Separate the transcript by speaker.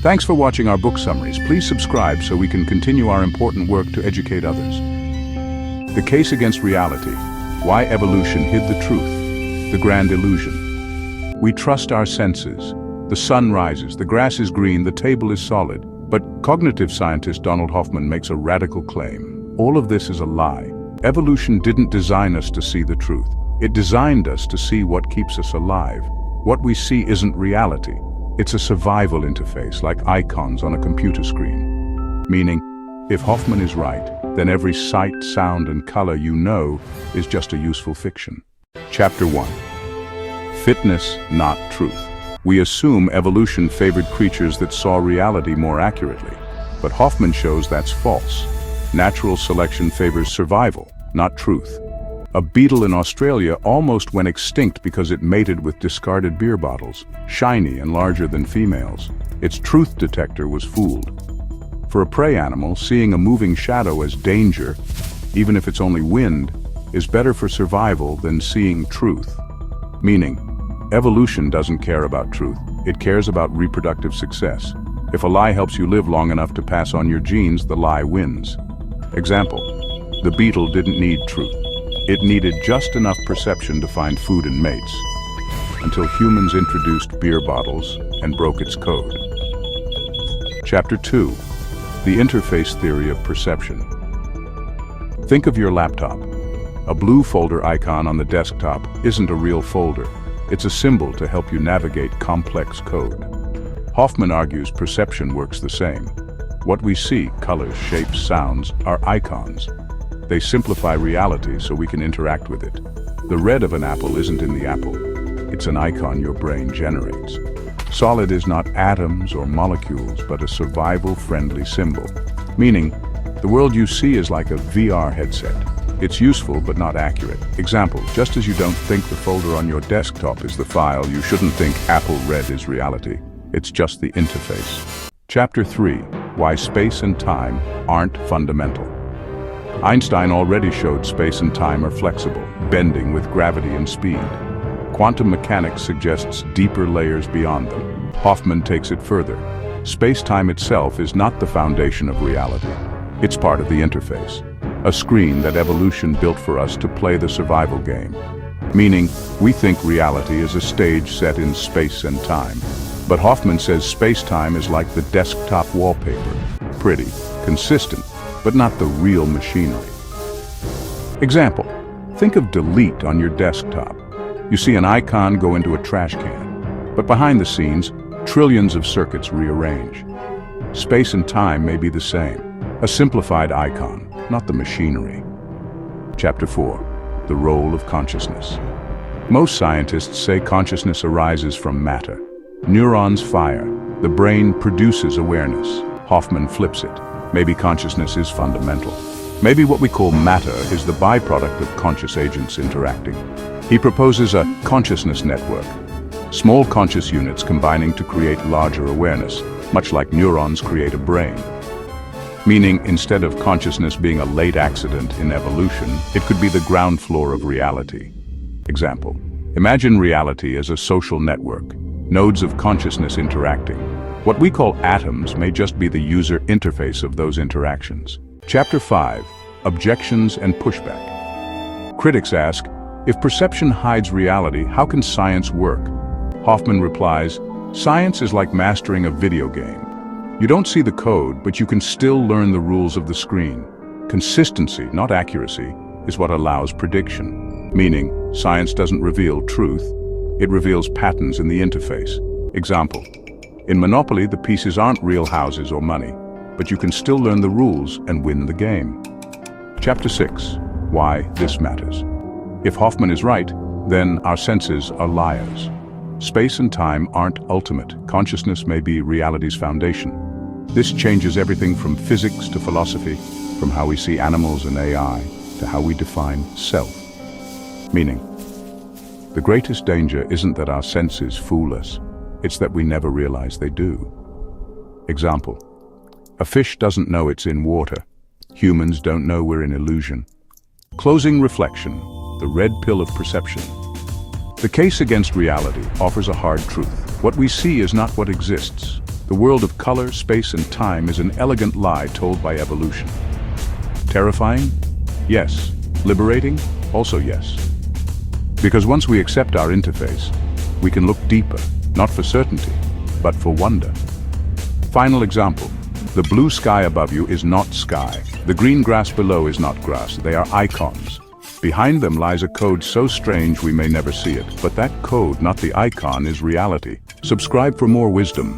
Speaker 1: Thanks for watching our book summaries. Please subscribe so we can continue our important work to educate others. The Case Against Reality. Why Evolution Hid the Truth. The Grand Illusion. We trust our senses. The sun rises, the grass is green, the table is solid. But cognitive scientist Donald Hoffman makes a radical claim. All of this is a lie. Evolution didn't design us to see the truth. It designed us to see what keeps us alive. What we see isn't reality. It's a survival interface, like icons on a computer screen. Meaning, if Hoffman is right, then every sight, sound, and color you know is just a useful fiction. Chapter 1. Fitness, not truth. We assume evolution favored creatures that saw reality more accurately. But Hoffman shows that's false. Natural selection favors survival, not truth. A beetle in Australia almost went extinct because it mated with discarded beer bottles, shiny and larger than females. Its truth detector was fooled. For a prey animal, seeing a moving shadow as danger, even if it's only wind, is better for survival than seeing truth. Meaning, evolution doesn't care about truth, it cares about reproductive success. If a lie helps you live long enough to pass on your genes, the lie wins. Example, the beetle didn't need truth. It needed just enough perception to find food and mates, until humans introduced beer bottles and broke its code. Chapter 2. The Interface Theory of Perception. Think of your laptop. A blue folder icon on the desktop isn't a real folder. It's a symbol to help you navigate complex code. Hoffman argues perception works the same. What we see, colors, shapes, sounds, are icons. They simplify reality so we can interact with it. The red of an apple isn't in the apple. It's an icon your brain generates. Solid is not atoms or molecules, but a survival-friendly symbol. Meaning, the world you see is like a VR headset. It's useful but not accurate. Example, just as you don't think the folder on your desktop is the file, you shouldn't think apple red is reality. It's just the interface. Chapter 3. Why space and time aren't fundamental. Einstein already showed space and time are flexible, bending with gravity and speed. Quantum mechanics suggests deeper layers beyond them. Hoffman takes it further. Space-time itself is not the foundation of reality. It's part of the interface, a screen that evolution built for us to play the survival game. Meaning, we think reality is a stage set in space and time. But Hoffman says space-time is like the desktop wallpaper. Pretty, consistent, but not the real machinery. Example, think of delete on your desktop. You see an icon go into a trash can, but behind the scenes, trillions of circuits rearrange. Space and time may be the same, a simplified icon, not the machinery. Chapter 4. The Role of Consciousness. Most scientists say consciousness arises from matter. Neurons fire. The brain produces awareness. Hoffman flips it. Maybe consciousness is fundamental. Maybe what we call matter is the byproduct of conscious agents interacting. He proposes a consciousness network, small conscious units combining to create larger awareness, much like neurons create a brain. Meaning, instead of consciousness being a late accident in evolution, it could be the ground floor of reality. Example, imagine reality as a social network, nodes of consciousness interacting. What we call atoms may just be the user interface of those interactions. Chapter 5. Objections and Pushback. Critics ask, if perception hides reality, how can science work? Hoffman replies, science is like mastering a video game. You don't see the code, but you can still learn the rules of the screen. Consistency, not accuracy, is what allows prediction. Meaning, science doesn't reveal truth, it reveals patterns in the interface. Example, in Monopoly, the pieces aren't real houses or money, but you can still learn the rules and win the game. Chapter 6. Why this matters. If Hoffman is right, then our senses are liars. Space and time aren't ultimate. Consciousness may be reality's foundation. This changes everything from physics to philosophy, from how we see animals and AI, to how we define self. Meaning, the greatest danger isn't that our senses fool us, it's that we never realize they do. Example, a fish doesn't know it's in water. Humans don't know we're in illusion. Closing reflection, the red pill of perception. The case against reality offers a hard truth. What we see is not what exists. The world of color, space, and time is an elegant lie told by evolution. Terrifying? Yes. Liberating? Also yes. Because once we accept our interface, we can look deeper, not for certainty, but for wonder. Final example. The blue sky above you is not sky. The green grass below is not grass. They are icons. Behind them lies a code so strange we may never see it. But that code, not the icon, is reality. Subscribe for more wisdom.